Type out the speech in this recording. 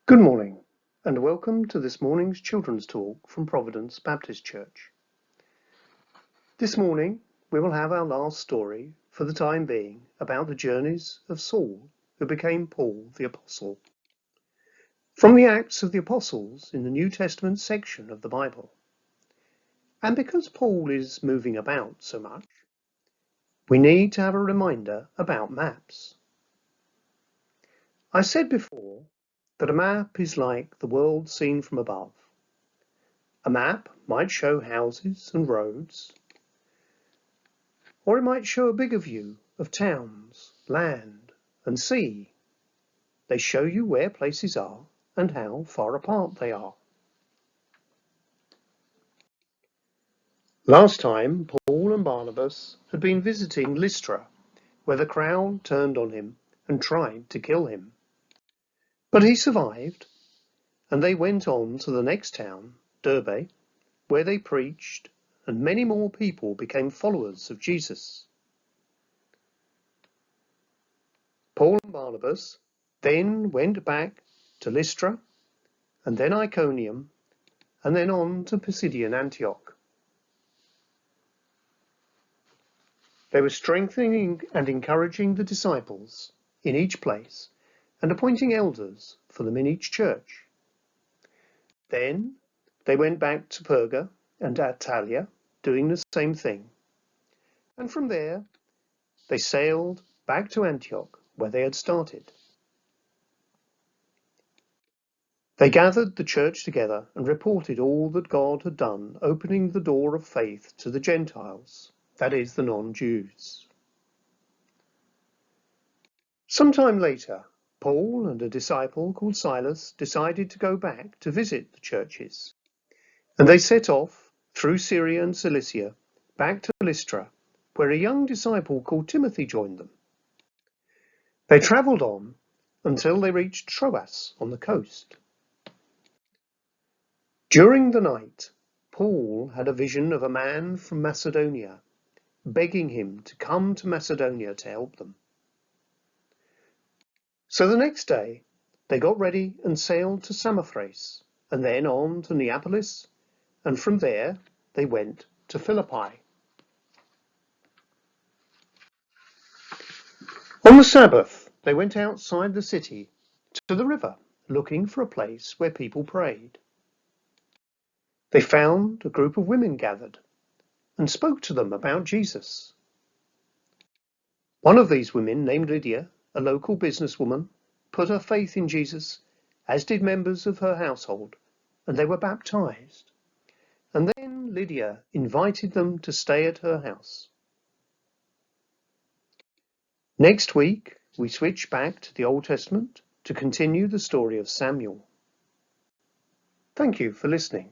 Good morning, and welcome to this morning's children's talk from Providence Baptist Church. This morning, we will have our last story, for the time being, about the journeys of Saul, who became Paul the Apostle, from the Acts of the Apostles in the New Testament section of the Bible. And because Paul is moving about so much, we need to have a reminder about maps. I said before that a map is like the world seen from above. A map might show houses and roads, or it might show a bigger view of towns, land, and sea. They show you where places are and how far apart they are. Last time, Paul and Barnabas had been visiting Lystra, where the crowd turned on him and tried to kill him. But he survived, and they went on to the next town, Derbe, where they preached, and many more people became followers of Jesus. Paul and Barnabas then went back to Lystra, and then Iconium, and then on to Pisidian Antioch. They were strengthening and encouraging the disciples in each place, and appointing elders for them in each church. Then they went back to Perga and Attalia, doing the same thing. And from there, they sailed back to Antioch, where they had started. They gathered the church together and reported all that God had done, opening the door of faith to the Gentiles, that is, the non-Jews. Sometime later, Paul and a disciple called Silas decided to go back to visit the churches, and they set off through Syria and Cilicia back to Lystra, where a young disciple called Timothy joined them. They travelled on until they reached Troas on the coast. During the night, Paul had a vision of a man from Macedonia, begging him to come to Macedonia to help them. So the next day, they got ready and sailed to Samothrace, and then on to Neapolis, and from there they went to Philippi. On the Sabbath, they went outside the city to the river, looking for a place where people prayed. They found a group of women gathered and spoke to them about Jesus. One of these women, named Lydia, a local businesswoman, put her faith in Jesus, as did members of her household, and they were baptized. And then Lydia invited them to stay at her house. Next week, we switch back to the Old Testament to continue the story of Samuel. Thank you for listening.